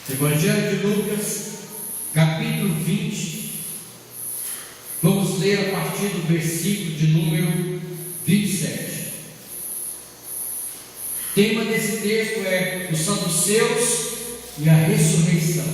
Evangelho de Lucas, capítulo 20, vamos ler a partir do versículo de número 27. O tema desse texto é os saduceus e a ressurreição.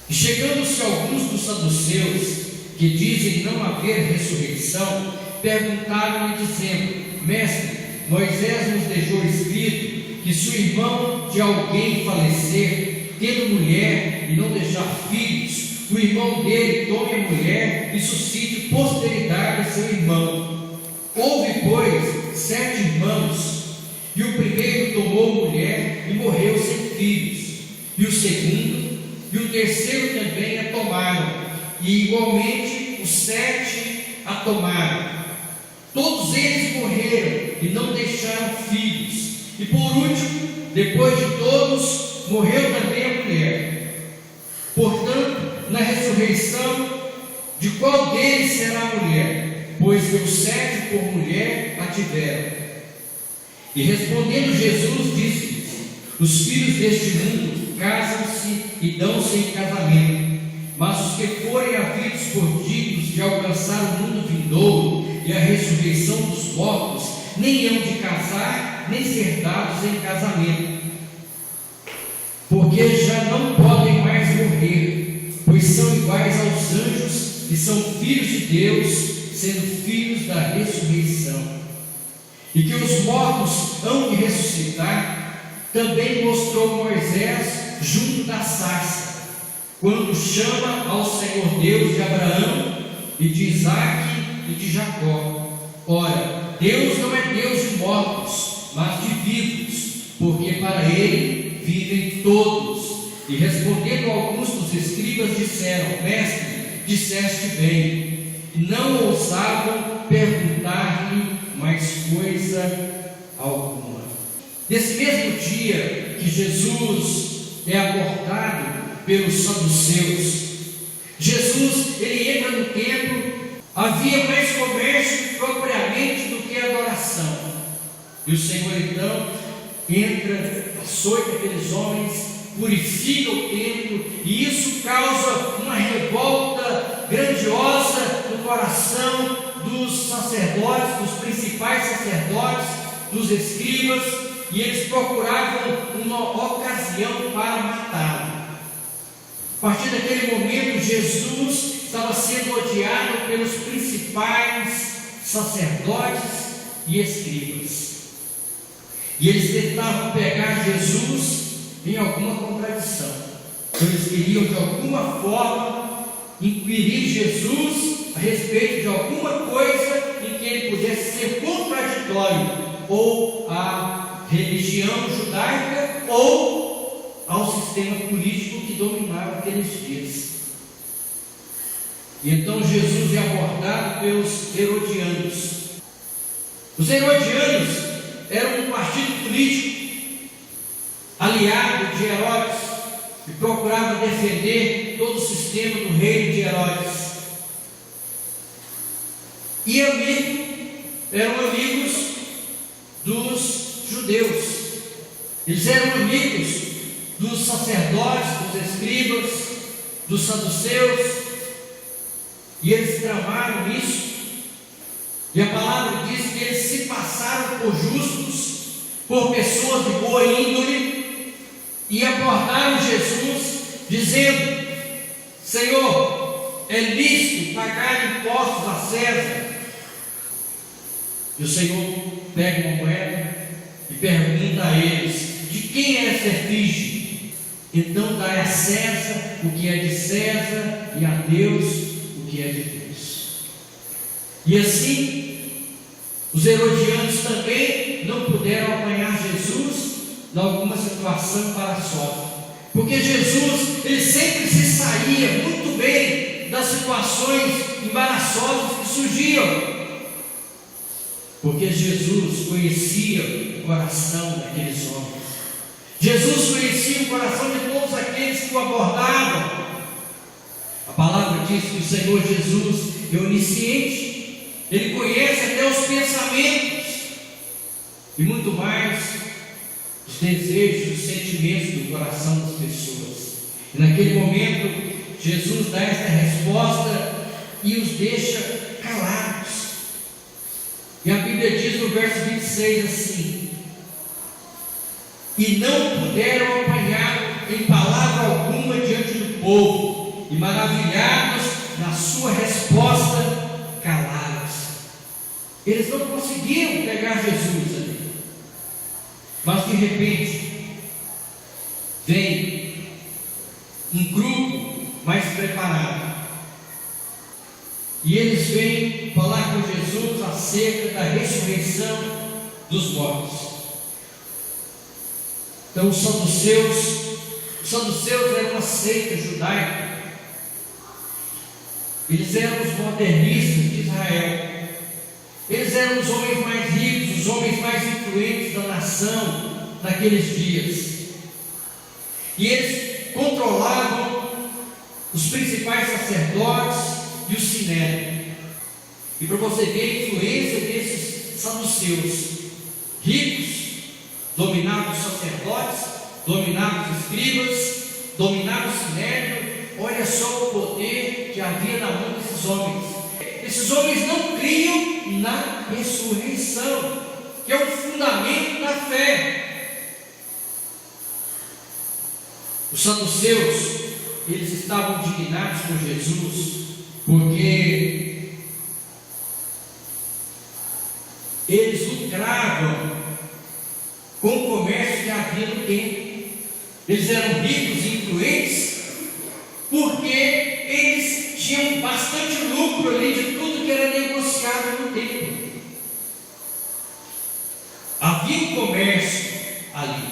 E chegando-se alguns dos saduceus, que dizem não haver ressurreição, perguntaram-lhe dizendo: Mestre, Moisés nos deixou escrito que se o irmão de alguém falecer, tendo mulher e não deixar filhos, o irmão dele tome a mulher e suscite posteridade a seu irmão. Houve, pois, 7 irmãos, e o primeiro tomou mulher e morreu sem filhos, e o segundo e o terceiro também a tomaram, e igualmente os 7 a tomaram. Todos eles morreram e não deixaram filhos. E por último, depois de todos, morreu também a mulher. Portanto, na ressurreição, de qual deles será a mulher? Pois que os 7 por mulher a tiveram. E respondendo Jesus, disse-lhes: os filhos deste mundo casam-se e dão-se em casamento, mas os que forem havidos por dignos de alcançar o mundo vindouro e a ressurreição dos mortos, nem hão de casar, nem ser dados em casamento, porque já não podem mais morrer, pois são iguais aos anjos e são filhos de Deus, sendo filhos da ressurreição. E que os mortos hão de ressuscitar, também mostrou Moisés junto da sarça, quando chama ao Senhor Deus de Abraão e de Isaque e de Jacó. Ora, Deus não é Deus de mortos, mas de vivos, porque para Ele vivem todos. E respondendo alguns dos escribas disseram: Mestre, disseste bem. E não ousavam perguntar-lhe mais coisa alguma. Nesse mesmo dia que Jesus é abordado pelos saduceus, Jesus ele entra no templo. Havia mais comércio propriamente do que adoração. E o Senhor então entra, açoita aqueles homens, purifica o templo, e isso causa uma revolta grandiosa no coração dos sacerdotes, dos principais sacerdotes, dos escribas, e eles procuravam uma ocasião para matá-lo. A partir daquele momento, Jesus estava sendo odiado pelos principais sacerdotes e escribas, e eles tentavam pegar Jesus em alguma contradição. Eles queriam de alguma forma inquirir Jesus a respeito de alguma coisa em que ele pudesse ser contraditório ou à religião judaica ou ao sistema político que dominava aqueles dias. E então Jesus é abordado pelos herodianos. Os herodianos eram um partido político aliado de Herodes e procurava defender todo o sistema do reino de Herodes. E eram amigos dos judeus. Eles eram amigos dos sacerdotes, dos escribas, dos saduceus. E eles tramaram isso, e a palavra diz que eles se passaram por justos, por pessoas de boa índole, e abordaram Jesus, dizendo: Senhor, é lícito pagar impostos a César? E o Senhor pega uma moeda e pergunta a eles: de quem é essa efígie? Então dá a César o que é de César, e a Deus que é de Deus. E assim, os herodianos também não puderam apanhar Jesus em alguma situação embaraçosa, porque Jesus ele sempre se saía muito bem das situações embaraçosas que surgiam, porque Jesus conhecia o coração daqueles homens. Jesus conhecia o coração de todos aqueles que o abordavam. A palavra diz que o Senhor Jesus é onisciente, Ele conhece até os pensamentos, e muito mais, os os desejos, os sentimentos do coração das pessoas. E naquele momento, Jesus dá esta resposta e os deixa calados. E a Bíblia diz no verso 26 assim: e não puderam apanhar em palavra alguma diante do povo, e maravilhados na sua resposta, calados. Eles não conseguiram pegar Jesus ali, mas de repente vem um grupo mais preparado, e eles vêm falar com Jesus acerca da ressurreição dos mortos. Então os saduceus eram uma seita judaica. Eles eram os modernistas de Israel. Eles eram os homens mais ricos, os homens mais influentes da nação naqueles dias. E eles controlavam os principais sacerdotes e o sinédrio. E para você ver a influência desses saduceus, ricos, dominavam os sacerdotes, dominavam os escribas, dominavam o sinédrio. Olha só o poder que havia na mão desses homens. Esses homens não criam na ressurreição, que é o fundamento da fé. Os saduceus, eles estavam indignados com Jesus, porque eles lucravam com o comércio que havia no templo. Eles eram ricos e influentes, porque eles tinham bastante lucro ali de tudo que era negociado no templo. Havia um comércio ali.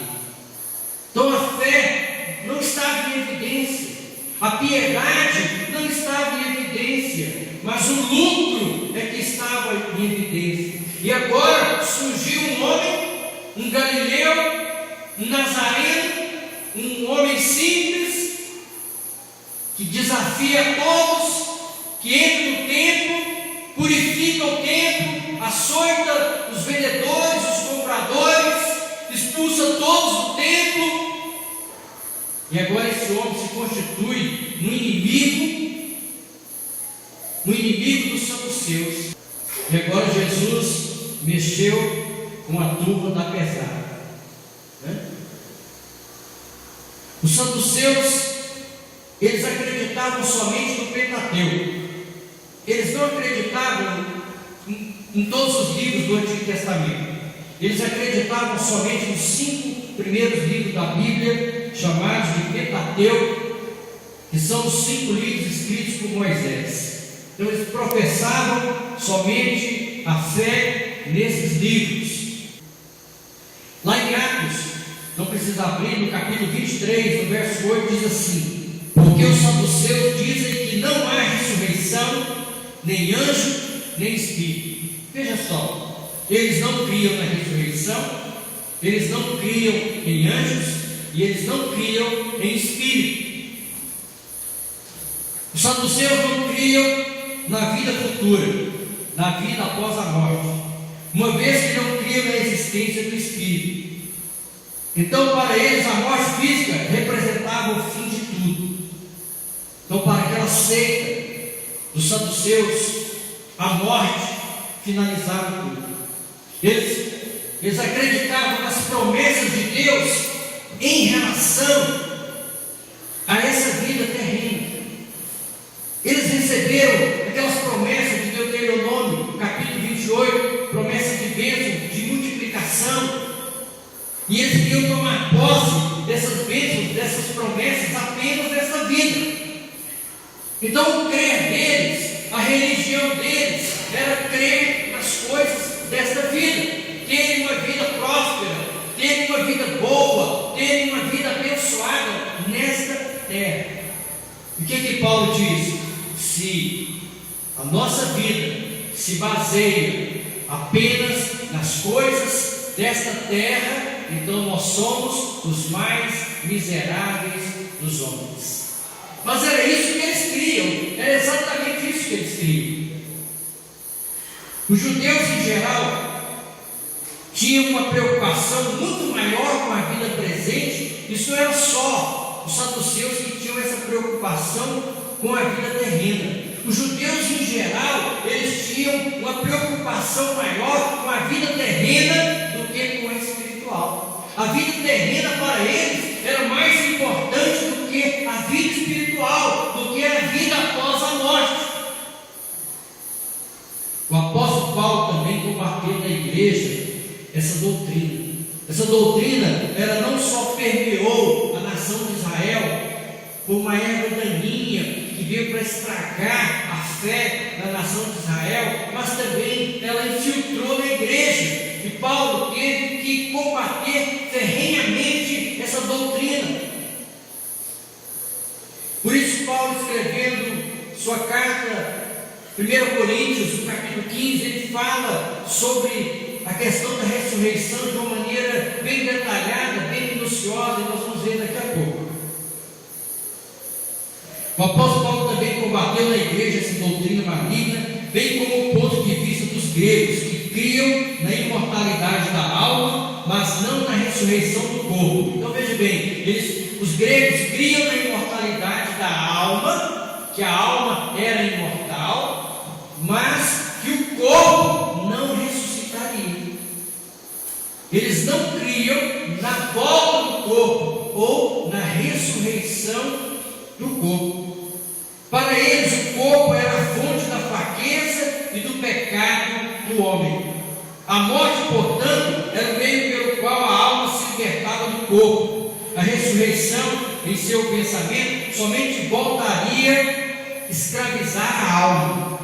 Então a fé não estava em evidência, a piedade não estava em evidência, mas o lucro é que estava em evidência. E agora surgiu um homem, um galileu, um nazareno, um homem simples, que desafia a todos, que entra no templo, purifica o templo, açoita os vendedores, os compradores, expulsa todos do templo. E agora esse homem se constitui no inimigo dos saduceus. E agora Jesus mexeu com a turma da pesada, né? Os saduceus, eles acreditavam somente no Pentateuco. Eles não acreditavam em todos os livros do Antigo Testamento. Eles acreditavam somente nos 5 primeiros livros da Bíblia, chamados de Pentateuco, que são os 5 livros escritos por Moisés. Então eles professavam somente a fé nesses livros. Lá em Atos, não precisa abrir, no capítulo 23, no verso 8, diz assim: porque os saduceus dizem que não há ressurreição, nem anjo, nem espírito. Veja só, eles não criam na ressurreição, eles não criam em anjos, e eles não criam em espírito. Os saduceus não criam na vida futura, na vida após a morte, uma vez que não criam na existência do espírito. Então, para eles, a morte física representava o fim de tudo. Então, para aquela seita dos saduceus, a morte finalizava tudo. Eles acreditavam nas promessas de Deus em relação a essa vida terrena. Eles receberam aquelas promessas de Deuteronômio, capítulo 28, promessa de bênção, de multiplicação. E eles queriam tomar posse dessas bênçãos, dessas promessas apenas nessa vida. Então o crer deles, a religião deles, era crer nas coisas desta vida, terem uma vida próspera, terem uma vida boa, terem uma vida abençoada nesta terra. E o que Paulo diz? Se a nossa vida se baseia apenas nas coisas desta terra, então nós somos os mais miseráveis dos homens. Mas era isso que eles criam, era exatamente isso que eles criam. Os judeus em geral tinham uma preocupação muito maior com a vida presente. Isso não era só os saduceus que tinham essa preocupação com a vida terrena. Os judeus em geral, eles tinham uma preocupação maior com a vida terrena do que com a espiritual. A vida terrena para eles era mais importante do que a vida espiritual, do que a vida após a morte. O apóstolo Paulo também combateu na igreja essa doutrina. Essa doutrina, ela não só permeou a nação de Israel por uma erva daninha que veio para estragar a fé da nação de Israel, mas também ela infiltrou na igreja, e Paulo teve que combater ferrenhamente essa doutrina. Por isso Paulo, escrevendo sua carta 1 Coríntios, no capítulo 15, ele fala sobre a questão da ressurreição de uma maneira bem detalhada, bem minuciosa, e nós vamos ver daqui a pouco. O apóstolo Paulo também combateu na igreja essa doutrina maligna, bem como o ponto de vista dos gregos, que criam na imortalidade da alma, mas não na ressurreição do corpo. Então veja bem, os gregos criam na imortalidade da alma, que a alma era imortal, mas que o corpo não ressuscitaria. Eles não criam na volta do corpo ou na ressurreição do corpo. Para eles, o corpo era a fonte da fraqueza e do pecado do homem. A morte, portanto, era o meio pelo qual a alma se libertava do corpo. A ressurreição, em seu pensamento, somente voltaria a escravizar a alma.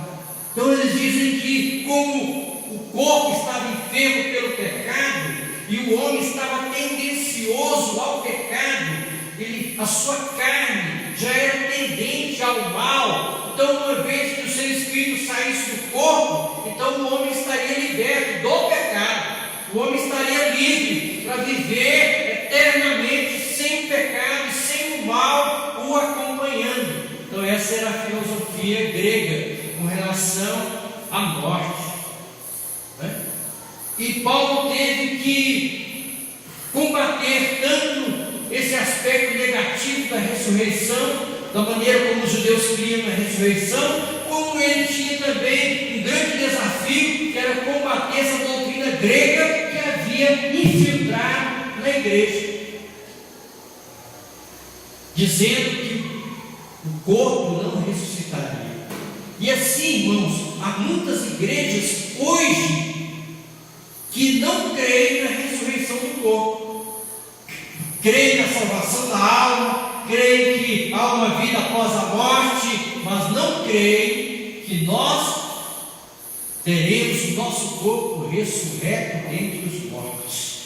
Então eles dizem que, como o corpo estava enfermo pelo pecado e o homem estava tendencioso ao pecado, a sua carne já era tendente ao mal. Então, uma vez que o seu espírito saísse do corpo, então o homem estaria liberto do pecado. O homem estaria livre para viver eternamente sem o pecado e sem o mal o acompanhando. Então essa era a filosofia grega com relação à morte, né? E Paulo teve que combater tanto esse aspecto negativo da ressurreição, da maneira como os judeus criam a ressurreição, como ele tinha também um grande desafio, que era combater essa doutrina grega que havia infiltrado na igreja, dizendo que o corpo não ressuscitaria. E assim, irmãos, há muitas igrejas hoje que não creem na ressurreição do corpo. Creem na salvação da alma, creem que há uma vida após a morte, mas não creem que nós teremos o nosso corpo ressurreto dentre os mortos.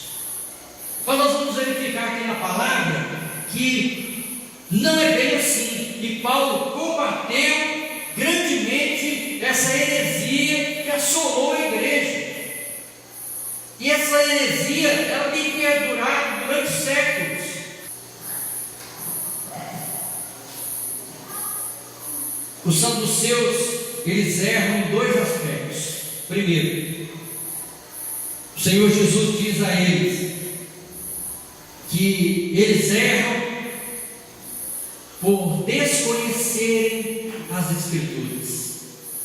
Mas nós vamos verificar aqui na palavra que não é bem assim, e Paulo combateu grandemente essa heresia que assolou a igreja. E essa heresia, ela tem perdurado durante séculos. Os saduceus, eles erram em dois aspectos. Primeiro, o Senhor Jesus diz a eles que eles erram por desconhecerem as Escrituras.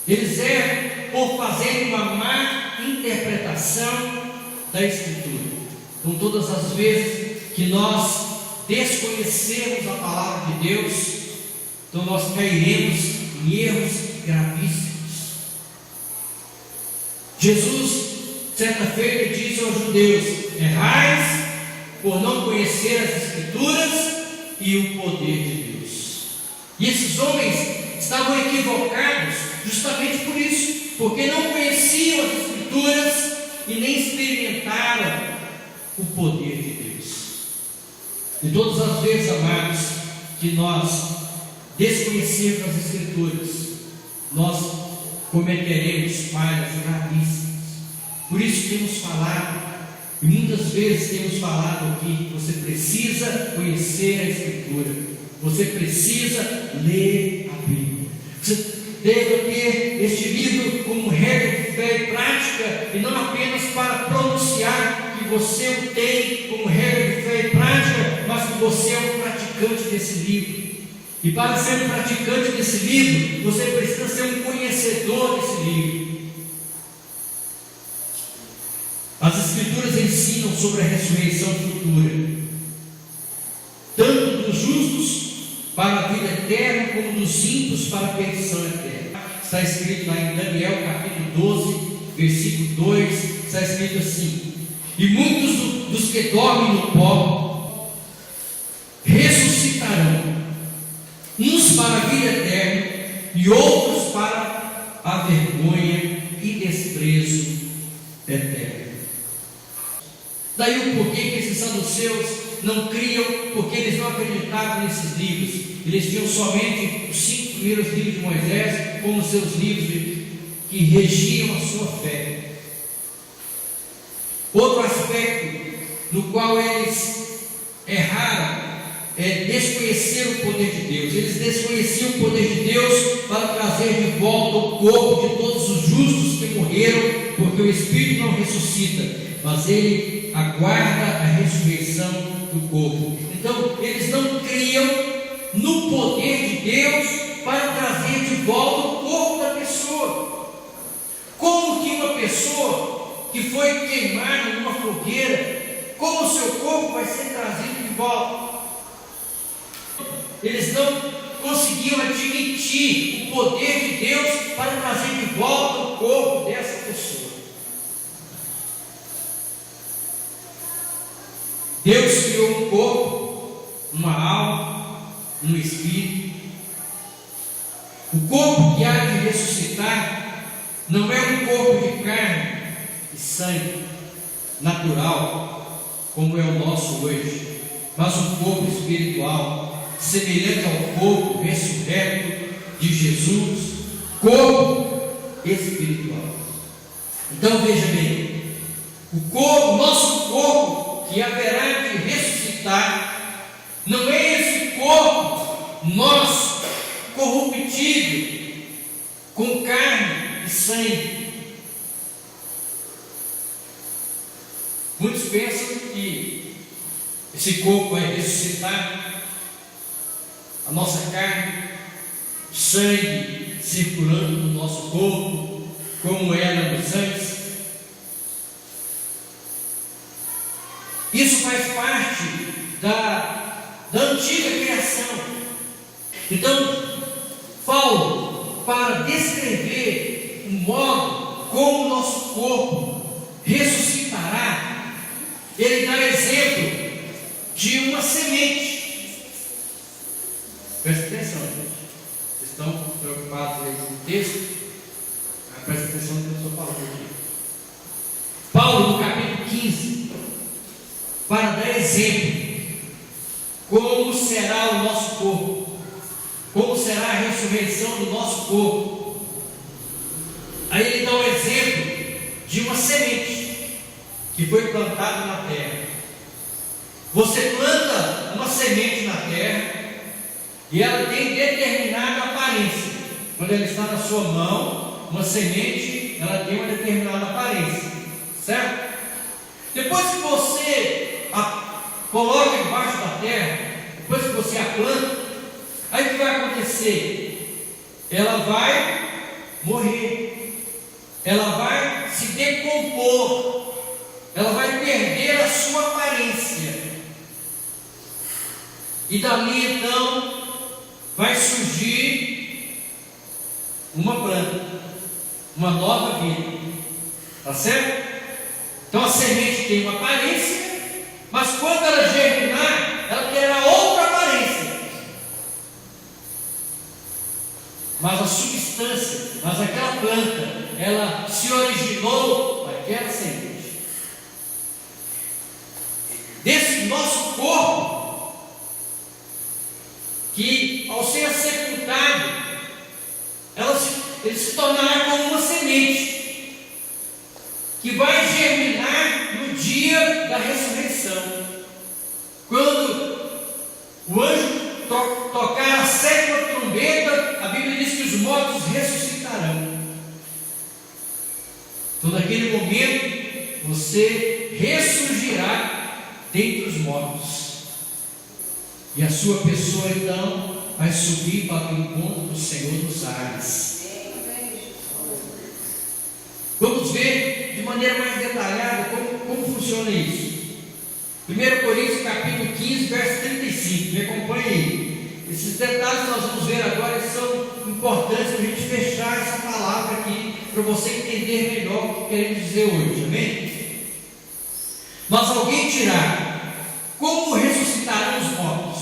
Eles erram por fazerem uma má interpretação da Escritura. Então, todas as vezes que nós desconhecemos a palavra de Deus, então nós cairemos em erros gravíssimos. Jesus, certa feita, disse aos judeus: errais por não conhecer as Escrituras e o poder de Deus. E esses homens estavam equivocados justamente por isso, porque não conheciam as Escrituras e nem experimentaram o poder de Deus. E todas as vezes, amados, que nós desconhecemos as Escrituras, nós cometeremos falhas gravíssimas. Por isso temos falado, e muitas vezes temos falado aqui, você precisa conhecer a Escritura, você precisa ler a Bíblia, você deve ter este livro como regra de de fé e prática, e não apenas para pronunciar que você o tem como regra de fé e prática, mas que você é um praticante desse livro. E para ser um praticante desse livro, você precisa ser um conhecedor desse livro. As Escrituras ensinam sobre a ressurreição futura, tanto dos justos para a vida eterna, como dos ímpios para a perdição eterna. Está escrito lá em Daniel capítulo 12, versículo 2, está escrito assim: e muitos dos que dormem no pó ressuscitarão, uns para a vida eterna e outros para a vergonha e desprezo eterno. Daí o porquê que esses saduceus não criam, porque eles não acreditavam nesses livros. Eles tinham somente os 5 primeiros livros de Moisés como seus livros que regiam a sua fé. Outro aspecto no qual eles erraram é desconhecer o poder de Deus. Eles desconheciam o poder de Deus para trazer de volta o corpo de todos os justos que morreram, porque o Espírito não ressuscita, mas ele aguarda a ressurreição do corpo. Então, eles não criam no poder de Deus para trazer de volta o corpo da pessoa. Como que uma pessoa que foi queimada numa fogueira, como o seu corpo vai ser trazido de volta? Eles não conseguiam admitir o poder de Deus para trazer de volta o corpo dessa pessoa. Deus criou um corpo, uma alma, um espírito. O corpo que há de ressuscitar não é um corpo de carne e sangue natural, como é o nosso hoje, mas um corpo espiritual, semelhante ao corpo ressurreto de Jesus, corpo espiritual. Então veja bem, o nosso corpo que haverá de ressuscitar, não é esse corpo nosso, corruptível, com carne e sangue. Muitos pensam que esse corpo vai ressuscitar, a nossa carne, sangue circulando no nosso corpo, como éramos antes. Isso faz parte da antiga criação. Então, Paulo, para descrever o modo como o nosso corpo ressuscitará, ele dá exemplo de uma semente. Presta atenção, gente. Vocês estão preocupados aí com o texto? Presta atenção no que eu estou falando aqui. Paulo, no capítulo 15, para dar exemplo como será o nosso corpo, como será a ressurreição do nosso corpo. Aí ele dá um exemplo de uma semente que foi plantada na terra. Você planta uma semente na terra e ela tem determinada aparência. Quando ela está na sua mão, uma semente, ela tem uma determinada aparência, certo? Depois que você a coloca embaixo da terra, depois que você a planta, aí o que vai acontecer? Ela vai morrer, ela vai se decompor, ela vai perder a sua aparência, e dali então vai surgir uma planta, uma nova vida, tá certo? Então a semente tem uma aparência, mas quando ela germinar, ela terá outra aparência. Mas a substância, mas aquela planta, ela se originou daquela semente. Desse nosso corpo, que ao ser sepultado, ele se tornará como uma semente, que vai germinar no dia da ressurreição. Quando o anjo tocar a 7ª trombeta, a Bíblia diz que os mortos ressuscitarão. Então, naquele momento, você ressurgirá dentre os mortos. E a sua pessoa, então, vai subir para o encontro do Senhor nos ares. Vamos ver de maneira mais detalhada como funciona isso. 1 Coríntios capítulo 15, verso 35. Me acompanhe aí. Esses detalhes que nós vamos ver agora eles são importantes para a gente fechar essa palavra aqui, para você entender melhor o que queremos dizer hoje. Amém? Mas alguém dirá: como ressuscitarão os mortos?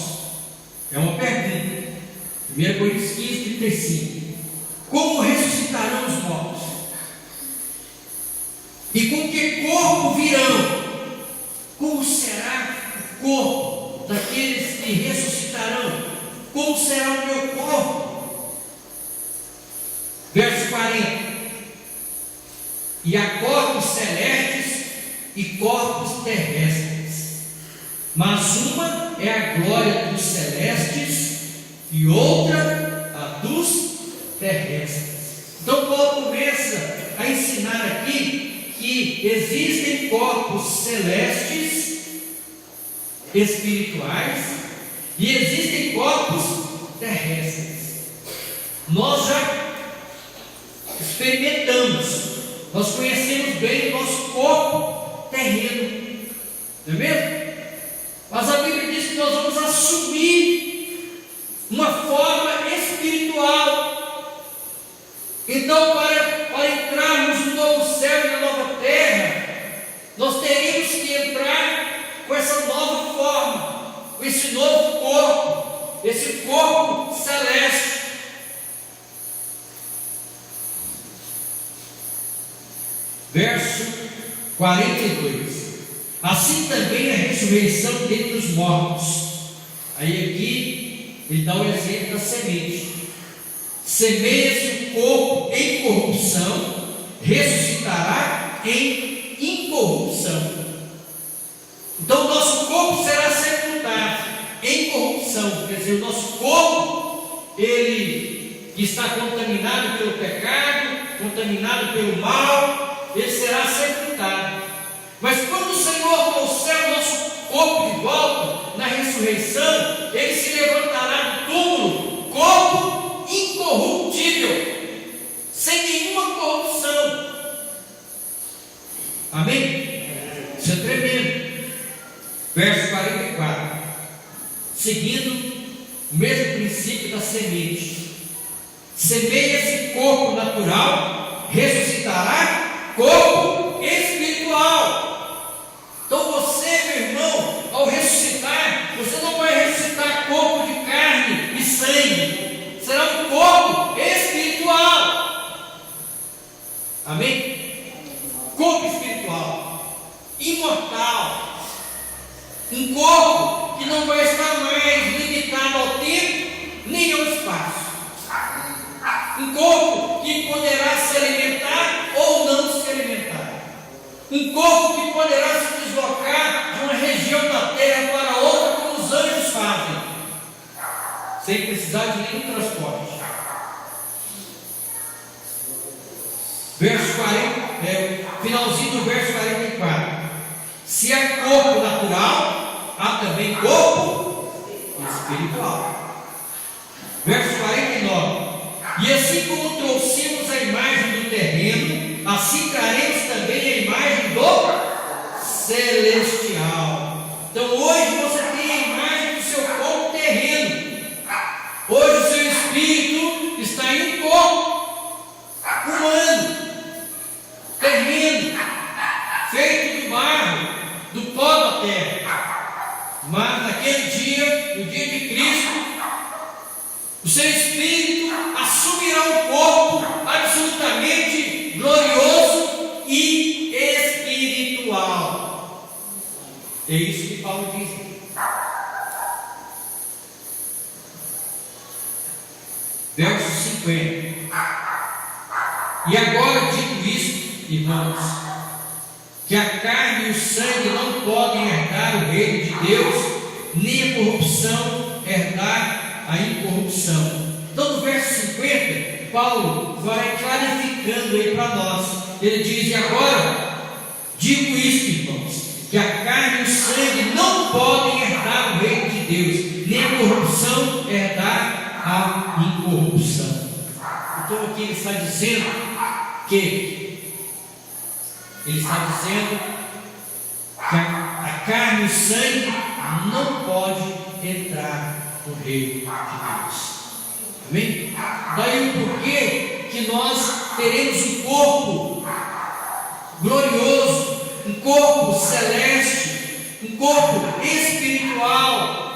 É uma pergunta. 1 Coríntios 15, 35. Como ressuscitarão os mortos? E com que corpo virão? Como será o corpo daqueles que ressuscitarão? Como será o meu corpo? Verso 40. E há corpos celestes e corpos terrestres, mas uma é a glória dos celestes e outra a dos terrestres. Então Paulo começa a ensinar aqui que existem corpos celestes, espirituais, e existem corpos terrestres. Nós já experimentamos, nós conhecemos bem o nosso corpo terreno, não é mesmo? Mas a Bíblia diz que nós vamos assumir uma forma espiritual. Então, para entrarmos no novo céu e na nova terra, nós teríamos que entrar com essa nova forma, com esse novo corpo, esse corpo celeste. Verso 42. Assim também a ressurreição dentre os mortos. Aí aqui ele dá o exemplo da semente. Semeia-se o corpo em corrupção, ressuscitará em incorrupção. Então o nosso corpo será sepultado em corrupção. Quer dizer, o nosso corpo, ele que está contaminado pelo pecado, contaminado pelo mal, ele será sepultado. Mas quando o Senhor trouxer o nosso corpo de volta, na ressurreição, ele se levantará do túmulo, corpo incorruptível, sem nenhuma corrupção. Amém? Isso é tremendo. Verso 44. Seguindo o mesmo princípio da semente. Semeia-se corpo natural, ressuscitará corpo espiritual. Então você, meu irmão, ao ressuscitar, você não vai ressuscitar corpo de carne e sangue, será um corpo espiritual. Amém? Corpo espiritual, imortal, um corpo que não vai estar mais limitado ao tempo nem ao espaço, um corpo que poderá se alimentar ou não se alimentar, um corpo que poderá se deslocar de uma região da terra para outra, como os anjos fazem, sem precisar de nenhum transporte. Verso 40, finalzinho do verso 44. Se há corpo natural, há também corpo espiritual. Verso 49. E assim como trouxemos a imagem do terreno, assim traremos também a imagem do celestial. Então hoje você tem a imagem do seu corpo terreno. Hoje o seu espírito está em corpo humano, terreno, feito de barro, do pó da terra. Mas naquele dia, no dia de Cristo, o seu espírito assumirá um corpo absolutamente glorioso e espiritual. É isso que Paulo diz. Verso 50. E agora digo isto, irmãos, que a carne e o sangue não podem herdar o reino de Deus, nem a corrupção herdar a incorrupção. Então no verso 50, Paulo vai clarificando aí para nós ele diz: e agora, digo isto, irmãos, que a carne e o sangue não podem herdar o reino de Deus, nem a corrupção herdar a incorrupção. Então aqui ele está dizendo que a carne e o sangue não podem entrar no reino de Deus. Amém? Daí o porquê que nós teremos um corpo glorioso, um corpo celeste, um corpo espiritual.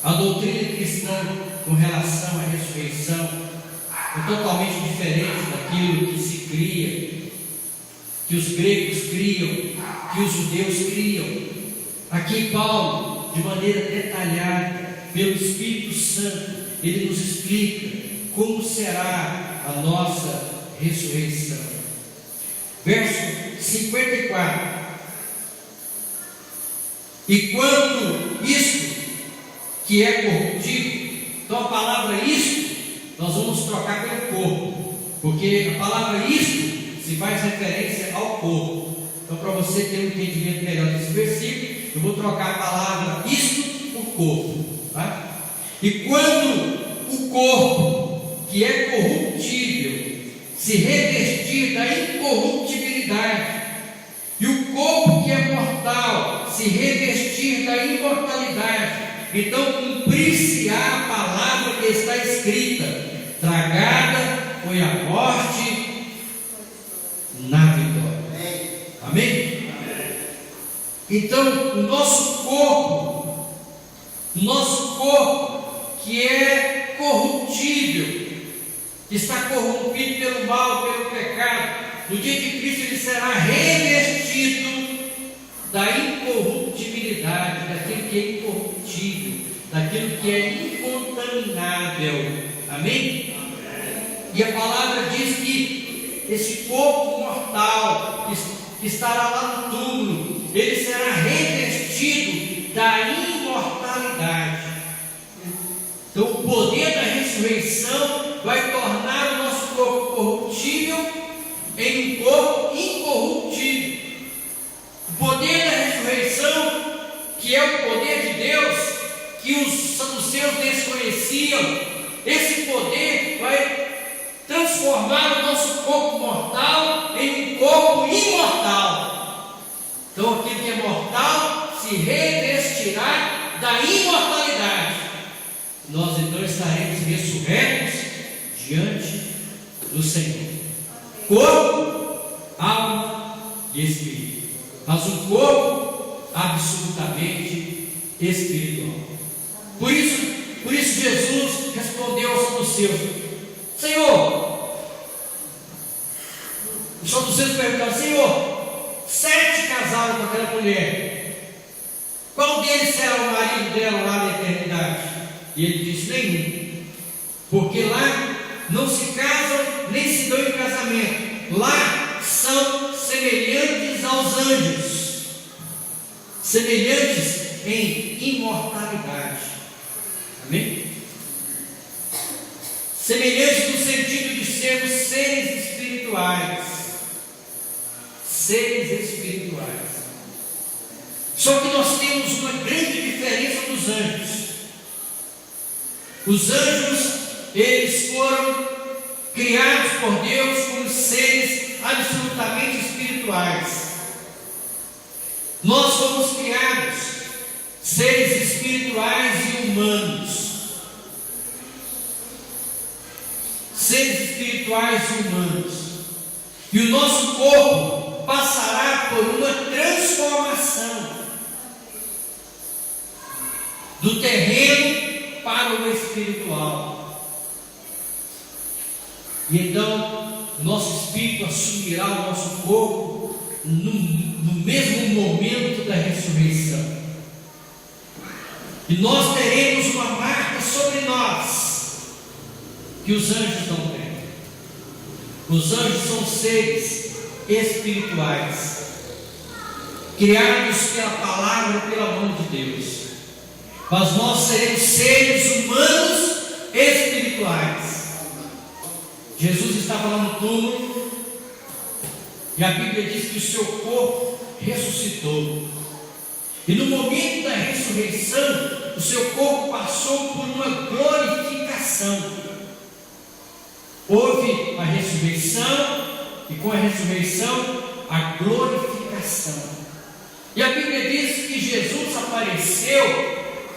A doutrina cristã com relação à ressurreição é totalmente diferente daquilo que se cria, que os gregos criam, que os judeus criam. Aqui Paulo, de maneira detalhada, pelo Espírito Santo, ele nos explica como será a nossa ressurreição. Verso 54: e quando isto que é corruptível, então a palavra isto nós vamos trocar pelo corpo, porque a palavra isto se faz referência ao corpo. Então, para você ter um entendimento melhor desse versículo, eu vou trocar a palavra isto por corpo, tá? E quando o corpo que é corruptível se revestir da incorruptibilidade, e o corpo que é mortal se revestir da imortalidade, então cumprir-se-á a palavra que está escrita: tragada foi a morte na vitória. Amém? Então o nosso corpo que é corruptível, que está corrompido pelo mal, pelo pecado, no dia de Cristo ele será revestido da incorruptibilidade, daquilo que é incorruptível, daquilo que é incontaminável. Amém? E a palavra diz que esse corpo mortal que estará lá no túmulo, ele será revestido da imortalidade. Então o poder da ressurreição vai tornar o nosso corpo corruptível em um corpo incorruptível. O poder da ressurreição, que é o poder de Deus, que os saduceus desconheciam, esse poder vai transformar o nosso corpo mortal em um corpo imortal. Então aquele que é mortal se revestirá da imortalidade. Nós então estaremos ressurretos diante do Senhor. Corpo, alma e espírito. Mas um corpo absolutamente espiritual. Por isso Jesus respondeu aos saduceus: Senhor, os saduceus perguntaram: Senhor, 7 casaram com aquela mulher, qual deles será o marido dela lá na eternidade? E ele disse: nenhum, porque lá não se casam nem se dão em casamento, lá são semelhantes aos anjos, semelhantes em imortalidade. Amém? Semelhantes no sentido de sermos seres espirituais. Seres espirituais. Só que nós temos uma grande diferença dos anjos. Os anjos, eles foram criados por Deus como seres absolutamente espirituais. Nós fomos criados seres espirituais e humanos. Seres espirituais e humanos. E o nosso corpo passará por uma transformação do terreno para o espiritual. E então o nosso espírito assumirá o nosso corpo no mesmo momento da ressurreição. E nós teremos uma marca sobre nós que os anjos não têm. Os anjos são seres espirituais, criados pela palavra e pela mão de Deus. Mas nós seremos seres humanos espirituais. Jesus estava lá no túmulo, e a Bíblia diz que o seu corpo ressuscitou. E no momento da ressurreição, o seu corpo passou por uma glorificação. Houve a ressurreição, e com a ressurreição, a glorificação. E a Bíblia diz que Jesus apareceu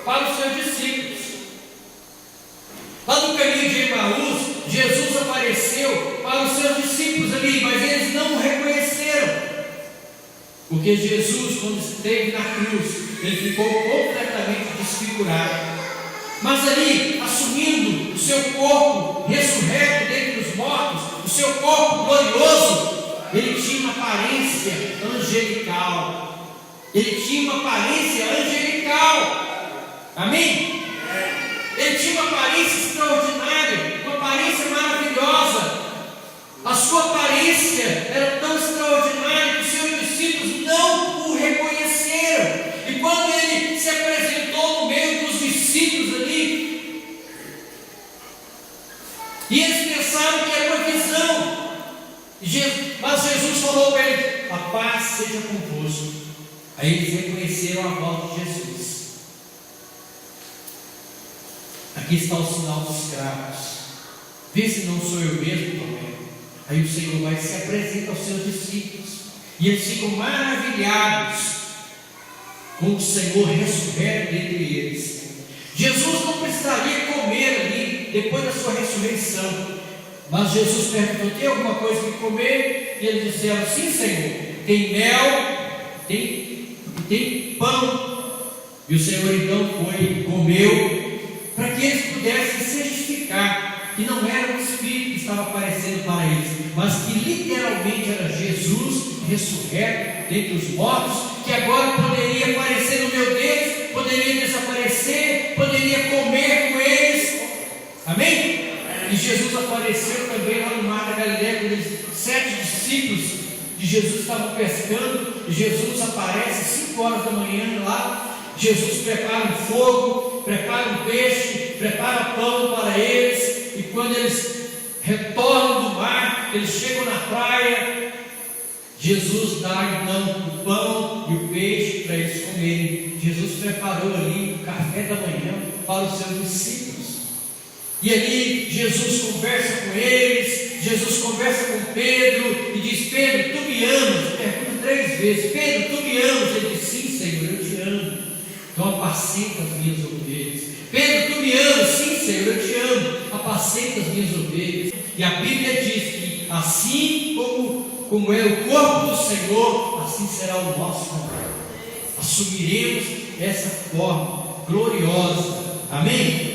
para os seus discípulos. Lá no caminho de Emaús, Jesus apareceu para os seus discípulos ali, mas eles não o reconheceram. Porque Jesus, quando esteve na cruz, ele ficou completamente desfigurado. Mas ali, assumindo o seu corpo ressurreto dentre os mortos, o seu corpo glorioso, ele tinha uma aparência angelical. Ele tinha uma aparência angelical. Amém? Ele tinha uma aparência extraordinária, uma aparência maravilhosa. A sua aparência era tão extraordinária que os seus discípulos não o reconheceram. E quando ele se apresentou no meio dos discípulos ali, e eles pensaram que era uma visão, mas Jesus falou para eles: a paz seja convosco. Aí eles reconheceram a voz de Jesus. Aqui está o sinal dos cravos. Vê se não sou eu mesmo também. Aí o Senhor vai e se apresenta aos seus discípulos, e eles ficam maravilhados com o Senhor ressurreto dentre eles. Jesus não precisaria comer ali depois da sua ressurreição, mas Jesus perguntou: tem alguma coisa que comer? E eles disseram: sim, Senhor, tem mel, tem pão. E o Senhor então foi e comeu, para que eles pudessem se justificar que não era um espírito que estava aparecendo para eles, mas que literalmente era Jesus ressurreto dentre os mortos, que agora poderia aparecer no meio deles, poderia desaparecer, poderia comer com eles. Amém? E Jesus apareceu também lá no mar da Galileia, quando os 7 discípulos de Jesus estavam pescando, e Jesus aparece 5 horas da manhã lá. Jesus prepara um fogo, prepara um peixe, prepara pão para eles, e quando eles retornam do mar, eles chegam na praia, Jesus dá então o pão e o peixe para eles comerem. Jesus preparou ali o café da manhã para os seus discípulos, e ali Jesus conversa com eles. Jesus conversa com Pedro e diz: Pedro, tu me amas? Pergunta 3 vezes: Pedro, tu me amas? Ele diz: sim, Senhor, eu te amo. Então apacenta as minhas ovelhas. Pedro, tu me amas? Sim, Senhor, eu te amo. Apacenta as minhas ovelhas. E a Bíblia diz que assim como é o corpo do Senhor, assim será o nosso corpo. Assumiremos essa forma gloriosa. Amém?